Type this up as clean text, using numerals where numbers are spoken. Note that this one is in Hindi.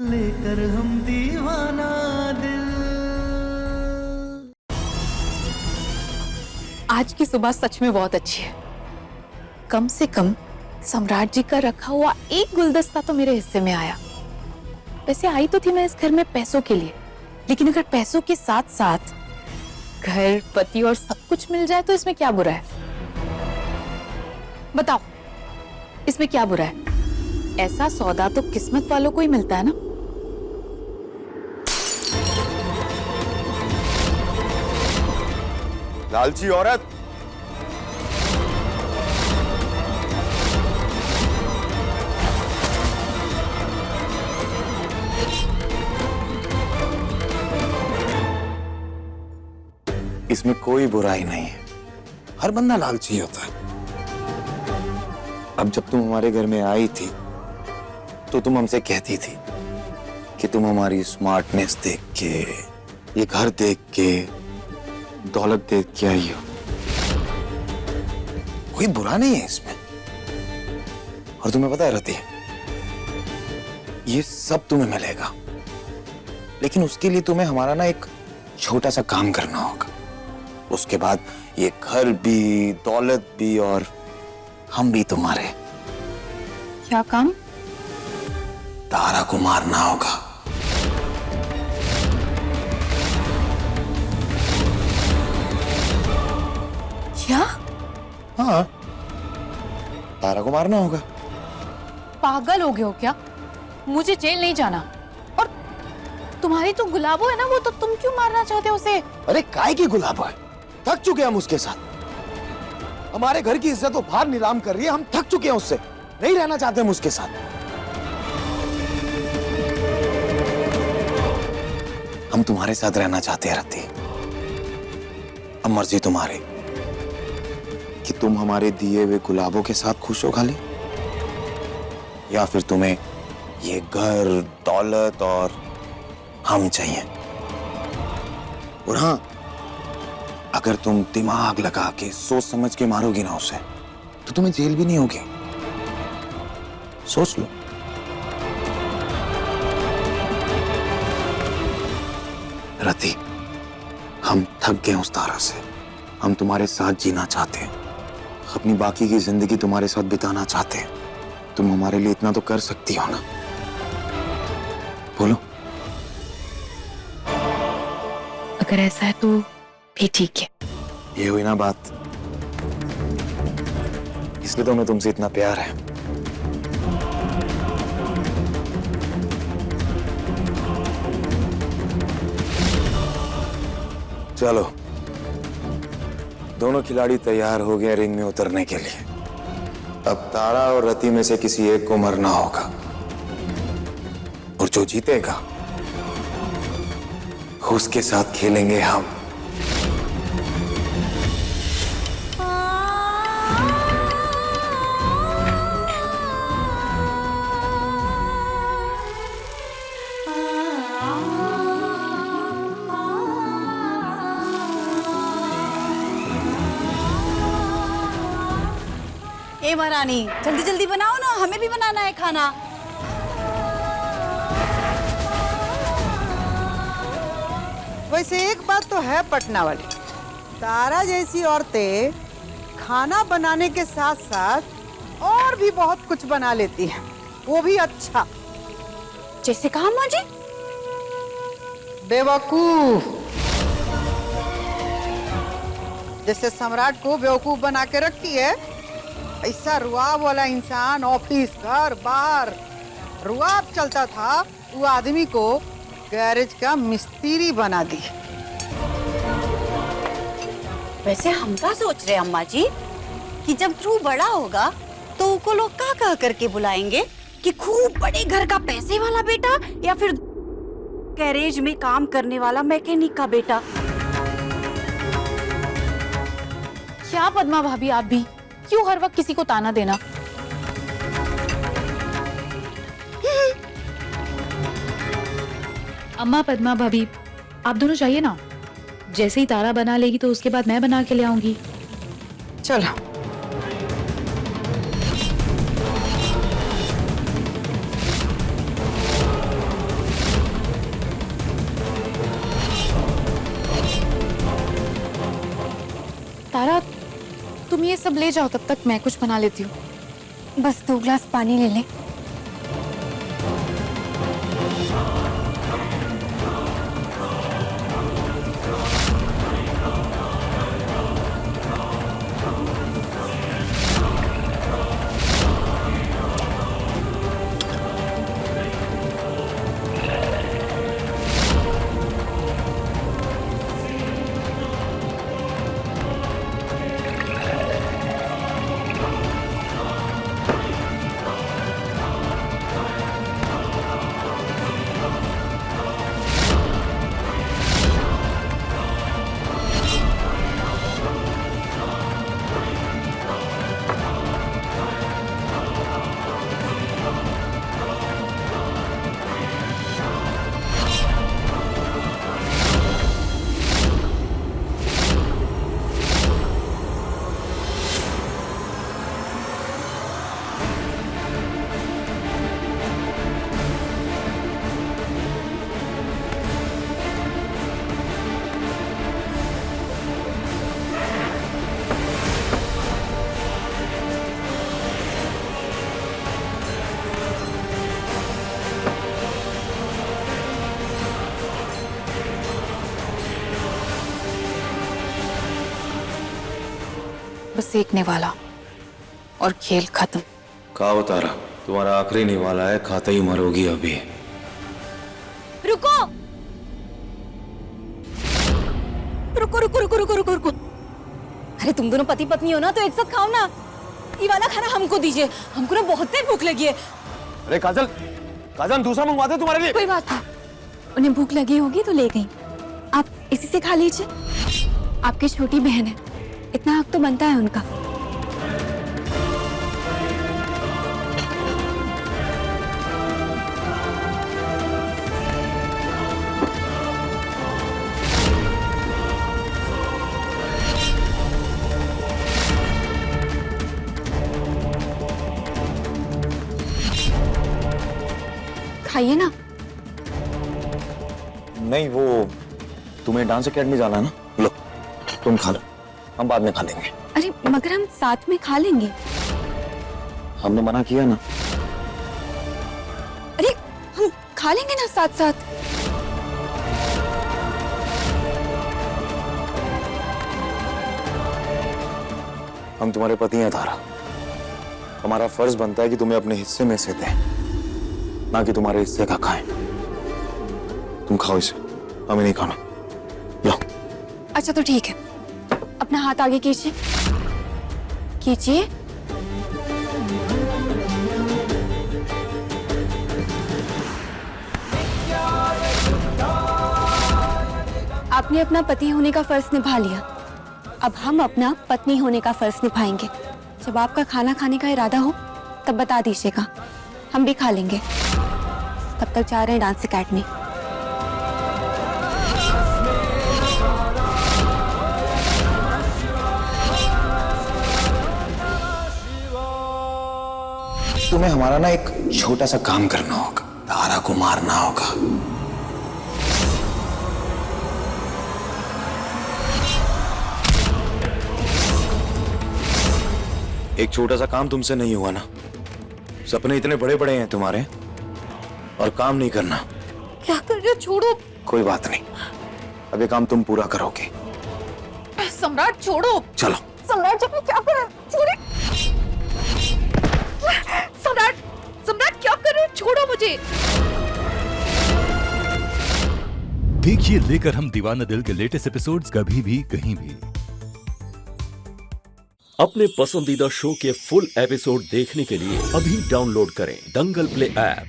लेकर हम दीवाना दिल। आज की सुबह सच में बहुत अच्छी है। कम से कम सम्राट जी का रखा हुआ एक गुलदस्ता तो मेरे हिस्से में आया। वैसे आई तो थी मैं इस घर में पैसों के लिए, लेकिन अगर पैसों के साथ साथ घर, पति और सब कुछ मिल जाए तो इसमें क्या बुरा है? बताओ, इसमें क्या बुरा है? ऐसा सौदा तो किस्मत वालों को ही मिलता है ना। लालची औरत, इसमें कोई बुराई नहीं है। हर बंदा लालची होता है। अब जब तुम हमारे घर में आई थी तो तुम हमसे कहती थी कि तुम हमारी स्मार्टनेस देख के, ये घर देख के, दौलत देख के आई हो। कोई बुरा नहीं है इसमें। और तुम्हें पता है रति, ये सब तुम्हें मिलेगा, लेकिन उसके लिए तुम्हें हमारा ना एक छोटा सा काम करना होगा। उसके बाद ये घर भी, दौलत भी और हम भी तुम्हारे। क्या काम? तारा को मारना होगा। क्या? हाँ, तारा को मारना होगा। पागल हो गए हो क्या? मुझे जेल नहीं जाना। और तुम्हारी तो गुलाबो है ना, वो तो तुम क्यों मारना चाहते हो उसे? अरे काय की गुलाब है, थक चुके हैं हम उसके साथ। हमारे घर की इज्जत वो बाहर नीलाम कर रही है, हम थक चुके हैं उससे। नहीं रहना चाहते हम उसके साथ। हम तुम्हारे साथ रहना चाहते हैं रति। अब मर्जी तुम्हारी कि तुम हमारे दिए हुए गुलाबों के साथ खुश हो खाली, या फिर तुम्हें ये घर, दौलत और हम चाहिए। और हाँ, अगर तुम दिमाग लगा के सोच समझ के मारोगी ना उसे, तो तुम्हें जेल भी नहीं होगी। सोच लो। रति, हम थक गए उस तारा से। हम तुम्हारे साथ जीना चाहते हैं, अपनी बाकी की जिंदगी तुम्हारे साथ बिताना चाहते हैं। तुम हमारे लिए इतना तो कर सकती हो ना? बोलो। अगर ऐसा है तो भी ठीक है। ये हुई ना बात, इसलिए तो हमें तुमसे इतना प्यार है। चलो, दोनों खिलाड़ी तैयार हो गए रिंग में उतरने के लिए। अब तारा और रति में से किसी एक को मरना होगा, और जो जीतेगा उसके साथ खेलेंगे हम। ए महारानी, जल्दी जल्दी बनाओ ना, हमें भी बनाना है खाना। वैसे एक बात तो है पटना वाली, तारा जैसी औरतें खाना बनाने के साथ साथ और भी बहुत कुछ बना लेती हैं, वो भी अच्छा। जैसे कहा माँ जी? बेवकूफ। जैसे सम्राट को बेवकूफ बना के रखती है, ऐसा रुआब वाला इंसान ऑफिस, घर, बाहर रुआब चलता था, वो आदमी को गैरेज का मिस्त्री बना दी। वैसे हम क्या सोच रहे हैं अम्मा जी कि जब ध्रुव बड़ा होगा तो उसको लोग क्या कह करके बुलाएंगे कि खूब बड़े घर का पैसे वाला बेटा, या फिर गैरेज में काम करने वाला मैकेनिक का बेटा। क्या पद्मा भाभी, आप भी क्यों हर वक्त किसी को ताना देना? अम्मा, पद्मा भाभी, आप दोनों जाइए ना। जैसे ही तारा बना लेगी तो उसके बाद मैं बना के ले आऊंगी। चलो। तारा, तुम ये सब ले जाओ, तब तक मैं कुछ बना लेती हूँ। बस 2 ग्लास पानी ले ले। बस सेकने वाला और खेल खत्म। कहा तारा, तुम्हारा आखिरी निवाला है, खाते ही मरोगी अभी। रुको रुको रुको रुको रुको रुको रुको। अरे तुम दोनों पति पत्नी हो ना, तो एक साथ खाओ ना। ये वाला खाना हमको दीजिए, हमको ना बहुत तेज भूख लगी है। अरे काजल, काजल हम दूसरा मंगवाते हैं तुम्हारे लिए। कोई बात नहीं, उन्हें भूख लगी होगी तो ले गई। आप इसी से खा लीजिए, आपकी छोटी बहन है, इतना हक तो बनता है उनका। खाइए ना। नहीं, वो तुम्हें डांस अकेडमी जाना है ना, लो तुम खा लो, हम बाद में खा लेंगे। अरे मगर हम साथ में खा लेंगे। हमने मना किया ना। अरे हम खा लेंगे ना साथ साथ। हम तुम्हारे पति हैं तारा, हमारा फर्ज बनता है कि तुम्हें अपने हिस्से में से दें, ना कि तुम्हारे हिस्से का खाएं। तुम खाओ इसे, हमें नहीं खाना। लो। अच्छा तो ठीक है, अपना हाथ आगे कीजिए, कीजिए। आपने अपना पति होने का फर्ज निभा लिया, अब हम अपना पत्नी होने का फर्ज निभाएंगे। जब आपका खाना खाने का इरादा हो तब बता दीजिएगा, हम भी खा लेंगे। तब तक जा रहे हैं डांस अकेडमी। तुम्हें हमारा ना एक छोटा सा काम करना होगा, तारा को मारना होगा। एक छोटा सा काम तुमसे नहीं हुआ ना, सपने इतने बड़े बड़े हैं तुम्हारे और काम नहीं करना। क्या कर रहे हो? छोड़ो। कोई बात नहीं, अब ये काम तुम पूरा करोगे। सम्राट छोड़ो। चलो। सम्राट जी क्या कर रहे हो? छोड़िए। सम्राट, सम्राट क्या कर रहे हो? छोड़ो मुझे। देखिए लेकर हम दीवाना दिल के लेटेस्ट एपिसोड्स कभी भी कहीं भी। अपने पसंदीदा शो के फुल एपिसोड देखने के लिए अभी डाउनलोड करें दंगल प्ले ऐप।